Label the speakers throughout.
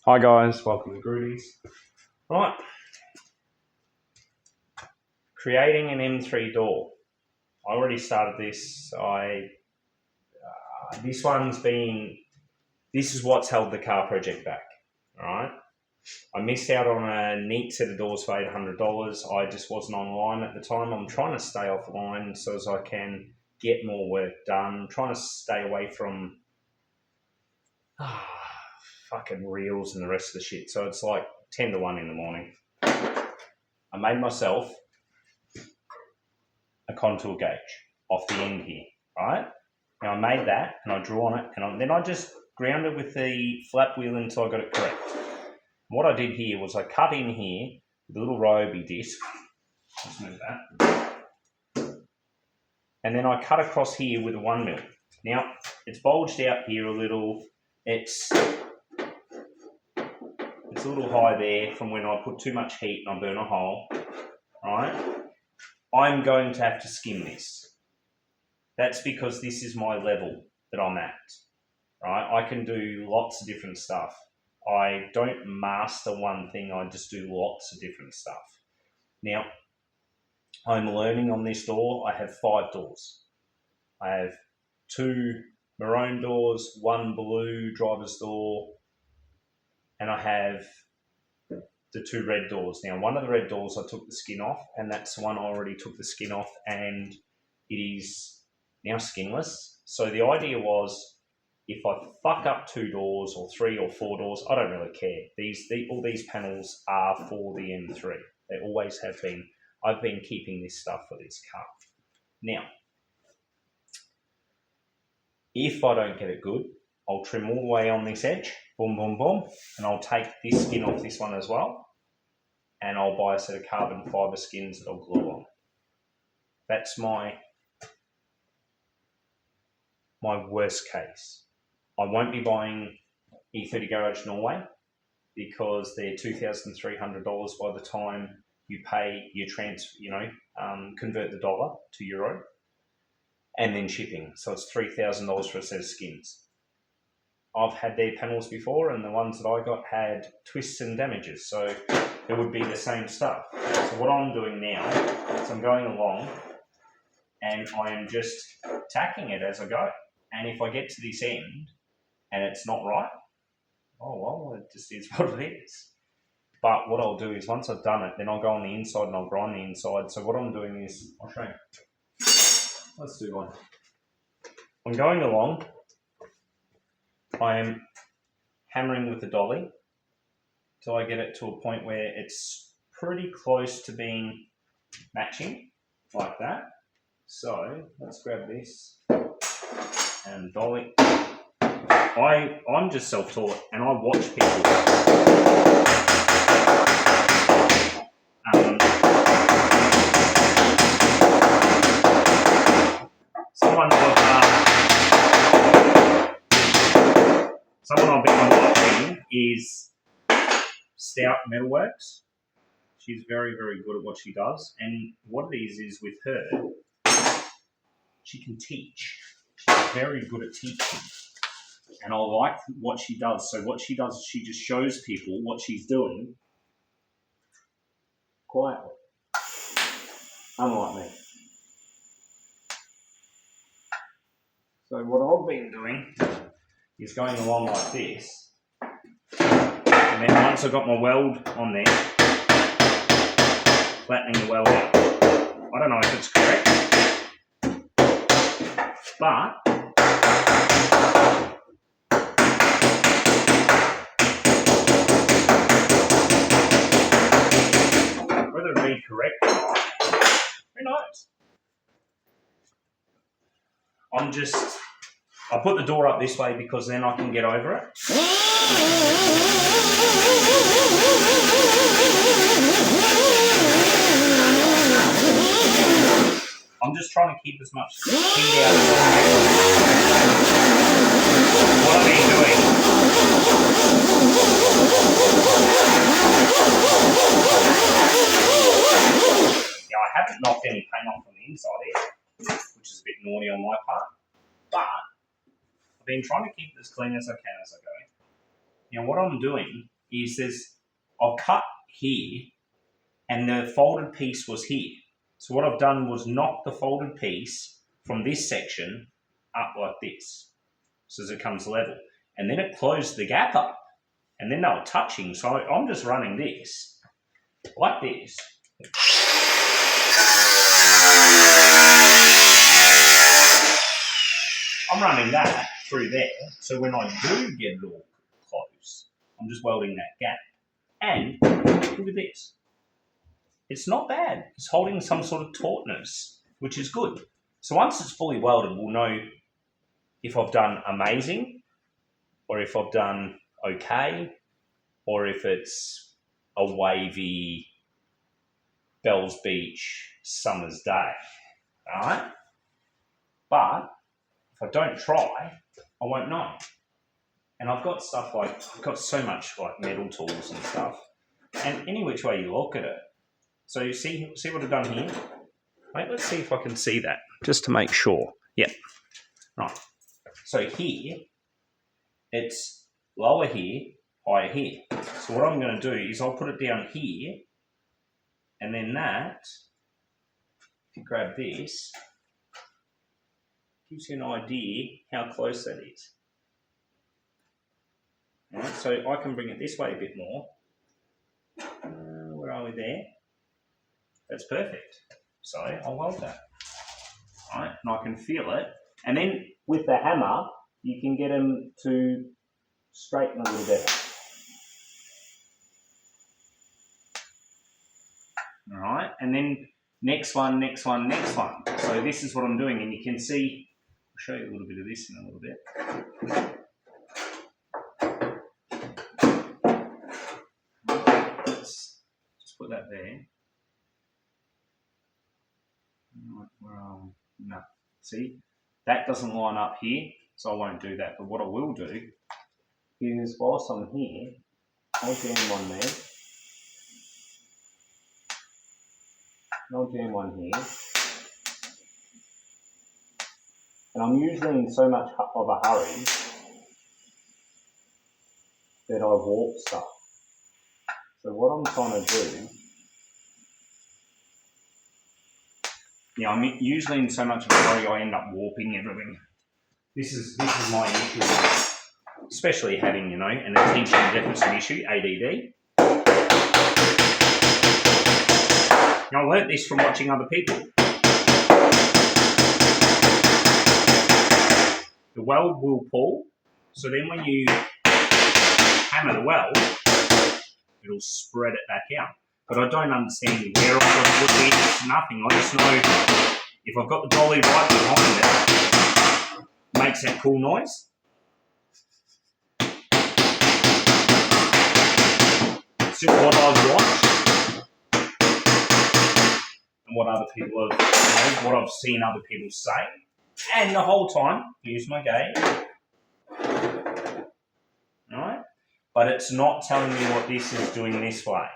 Speaker 1: Hi guys, welcome to Groovies. Right, creating an M3 door. I already started this. This is what's held the car project back. All right, I missed out on a neat set of doors for $800. I just wasn't online at the time. I'm trying to stay offline so as I can get more work done. I'm trying to stay away from fucking reels and the rest of the shit. So it's like 10 to 1 in the morning. I made myself a contour gauge off the end here, right? Now I made that and I drew on it and then I just ground it with the flat wheel until I got it correct. What I did here was I cut in here with a little Ryobi disc. Let's move that. And then I cut across here with a 1mm. Now it's bulged out here a little. It's a little high there from when I put too much heat and I burn a hole, right? I'm going to have to skim this. That's because this is my level that I'm at, right? I can do lots of different stuff. I don't master one thing, I just do lots of different stuff. Now, I'm learning on this door. I have 5 doors. I have 2 maroon doors, 1 blue driver's door, and I have the 2 red doors. Now, one of the red doors I took the skin off, and that's the one I already took the skin off, and it is now skinless. So the idea was, if I fuck up 2 doors or 3 or 4 doors, I don't really care. All these panels are for the M3. They always have been. I've been keeping this stuff for this car. Now, if I don't get it good, I'll trim all the way on this edge, boom, boom, boom, and I'll take this skin off this one as well, and I'll buy a set of carbon fibre skins that I'll glue on. That's my worst case. I won't be buying e30 Garage Norway because they're $2,300 by the time you pay your convert the dollar to euro, and then shipping. So it's $3,000 for a set of skins. I've had their panels before, and the ones that I got had twists and damages, so it would be the same stuff. So what I'm doing now is I'm going along and I am just tacking it as I go. And if I get to this end and it's not right, oh well, it just is what it is. But what I'll do is once I've done it, then I'll go on the inside and I'll grind the inside. So what I'm doing is, I'll show you. Let's do one. I'm going along. I am hammering with the dolly till I get it to a point where it's pretty close to being matching, like that. So let's grab this and dolly. I'm just self-taught and I watch people. Someone I've been watching is Stout Metalworks. She's very, very good at what she does. And what it is with her, she can teach. She's very good at teaching. And I like what she does. So what she does is she just shows people what she's doing quietly. Unlike me. So what I've been doing is going along like this, and then once I've got my weld on there, flattening the weld out. I don't know if it's correct, but whether it be correct or not, who knows? I put the door up this way because then I can get over it. I'm just trying to keep as much heat out as I can. What I've been doing. Now I haven't knocked any paint off on the inside either, which is a bit naughty on my part, but I've been trying to keep it as clean as I can as I go. Now what I'm doing is I've cut here and the folded piece was here. So what I've done was knock the folded piece from this section up like this, so as it comes level. And then it closed the gap up, and then they were touching. So I'm just running this, like this. I'm running that through there, so when I do get it all close, I'm just welding that gap. And look at this. It's not bad. It's holding some sort of tautness, which is good. So once it's fully welded, we'll know if I've done amazing, or if I've done okay, or if it's a wavy Bells Beach summer's day, all right? But if I don't try, I won't know. And I've got stuff like, I've got so much like metal tools and stuff, and any which way you look at it. So you see what I've done here? Wait, let's see if I can see that, just to make sure. Yeah, right. So here, it's lower here, higher here. So what I'm going to do is I'll put it down here, and then that, if you grab this, gives you an idea how close that is. All right, so I can bring it this way a bit more. Where are we there? That's perfect. So I'll weld that. All right, and I can feel it. And then with the hammer, you can get them to straighten a little better. All right, and then next one. So this is what I'm doing, and you can see, I'll show you a little bit of this in a little bit. Let's just put that there. No, see, that doesn't line up here, so I won't do that. But what I will do is, whilst I'm here, I'll jam one there. I'll jam one here. And I'm usually in so much of a hurry that I warp stuff. So what I'm trying to do, yeah, I'm usually in so much of a hurry I end up warping everything. This is my issue, especially having, you know, an attention deficit issue, ADD. Now, I learnt this from watching other people. The weld will pull, so then when you hammer the weld, it'll spread it back out. But I don't understand where I've got to put this, nothing. I just know if I've got the dolly right behind it, makes that cool noise. It's just what I've watched and what other people have, you know, what I've seen other people say. And the whole time, use my gauge. Alright? But it's not telling me what this is doing this way.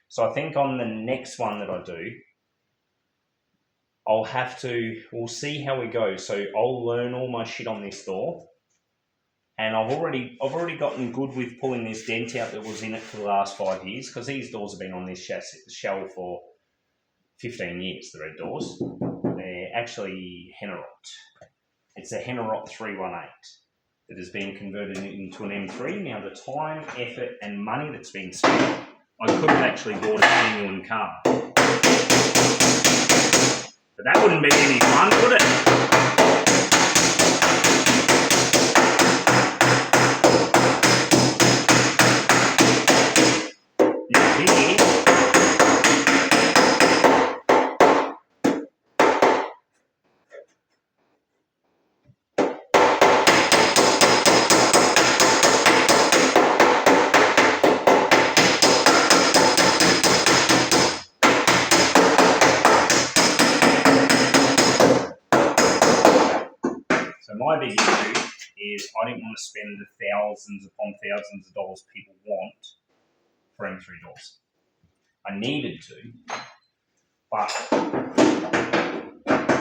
Speaker 1: So I think on the next one that I do, we'll see how we go. So I'll learn all my shit on this door. And I've already gotten good with pulling this dent out that was in it for the last 5 years, because these doors have been on this shell for 15 years, the red doors. They're actually Hennerot. It's a Hennerot 318 that has been converted into an M3. Now the time, effort and money that's been spent, I could have actually bought a genuine car. But that wouldn't be any fun, would it? Now here, my big issue is I didn't want to spend the thousands upon thousands of dollars people want for M3 doors. I needed to, but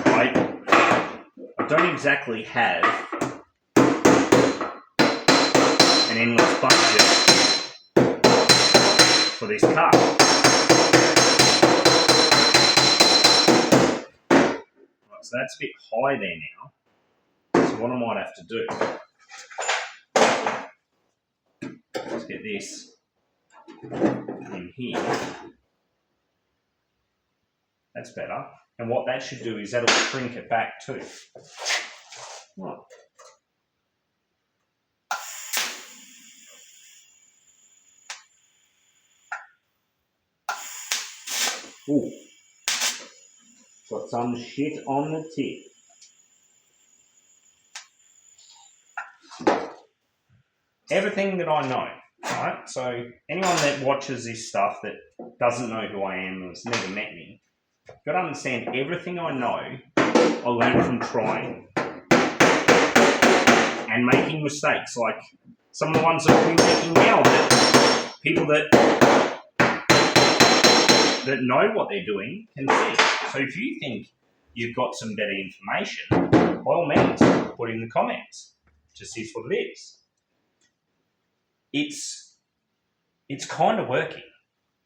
Speaker 1: I don't exactly have an endless budget for this car. Right, so that's a bit high there now. So what I might have to do is get this in here. That's better. And what that should do is that'll shrink it back too. Right. Ooh. Got some shit on the tip. Everything that I know, right? So anyone that watches this stuff that doesn't know who I am or has never met me, you've got to understand everything I know, I learned from trying and making mistakes, like some of the ones that we're making now, that people that know what they're doing can see. So if you think you've got some better information, by all means, put in the comments. Just is what it is. It's kind of working.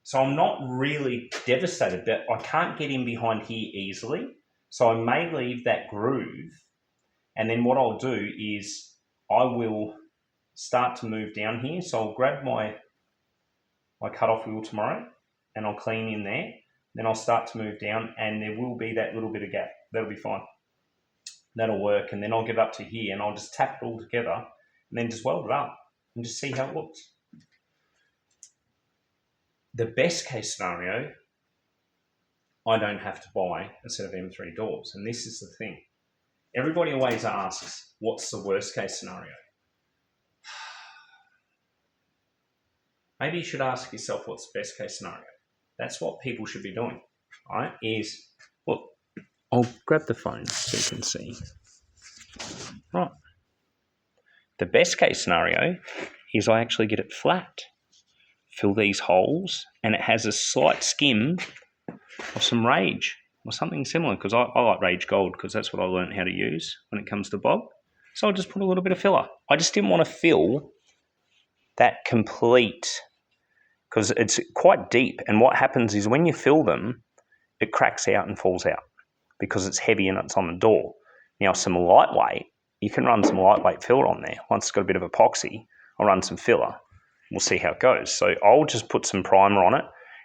Speaker 1: So I'm not really devastated that I can't get in behind here easily. So I may leave that groove, and then what I'll do is I will start to move down here. So I'll grab my cut-off wheel tomorrow and I'll clean in there. Then I'll start to move down and there will be that little bit of gap. That'll be fine. That'll work. And then I'll get up to here and I'll just tap it all together and then just weld it up and just see how it looks. The best case scenario, I don't have to buy a set of M3 doors. And this is the thing. Everybody always asks, what's the worst case scenario? Maybe you should ask yourself, what's the best case scenario? That's what people should be doing, right? Look, I'll grab the phone so you can see. Right. The best case scenario is I actually get it flat, fill these holes, and it has a slight skim of some Rage or something similar, because I like Rage Gold because that's what I learned how to use when it comes to bog. So I'll just put a little bit of filler. I just didn't want to fill that complete, because it's quite deep, and what happens is when you fill them, it cracks out and falls out because it's heavy and it's on the door. Now, some lightweight, you can run some lightweight filler on there. Once it's got a bit of epoxy, I'll run some filler. We'll see how it goes. So I'll just put some primer on it,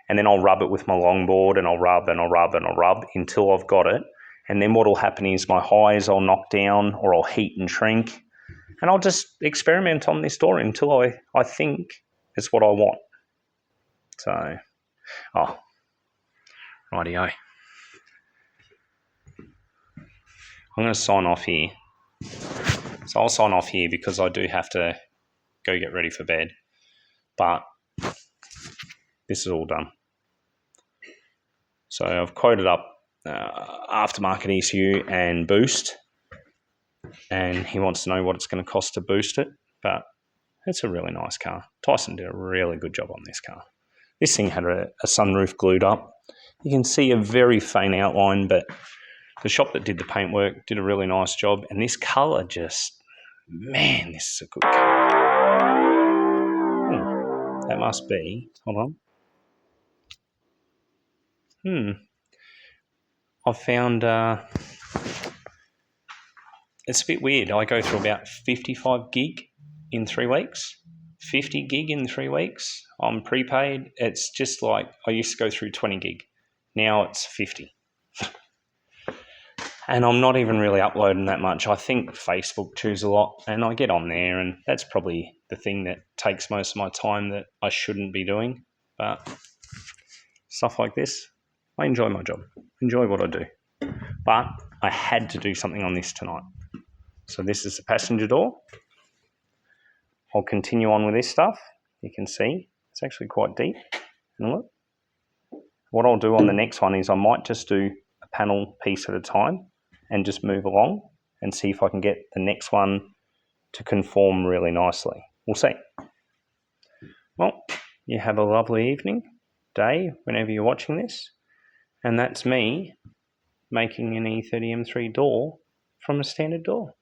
Speaker 1: and then I'll rub it with my longboard, and I'll rub and I'll rub and I'll rub until I've got it. And then what will happen is my highs I'll knock down, or I'll heat and shrink, and I'll just experiment on this door until I think it's what I want. So, rightio. I'm going to sign off here. So I'll sign off here because I do have to go get ready for bed. But this is all done. So I've quoted up aftermarket ECU and boost, and he wants to know what it's going to cost to boost it. But it's a really nice car. Tyson did a really good job on this car. This thing had a sunroof glued up. You can see a very faint outline, but the shop that did the paintwork did a really nice job. And this colour just, man, this is a good colour. That must be, hold on. I found, it's a bit weird. I go through about 55 gig in 3 weeks. 50 gig in 3 weeks. I'm prepaid. It's just like I used to go through 20 gig. Now it's 50. And I'm not even really uploading that much. I think Facebook chews a lot, and I get on there, and that's probably the thing that takes most of my time that I shouldn't be doing. But stuff like this, I enjoy my job, enjoy what I do. But I had to do something on this tonight. So this is the passenger door. I'll continue on with this stuff. You can see it's actually quite deep. And look, what I'll do on the next one is I might just do a panel piece at a time and just move along and see if I can get the next one to conform really nicely. We'll see. Well, you have a lovely evening, day, whenever you're watching this. And that's me making an E30 M3 door from a standard door.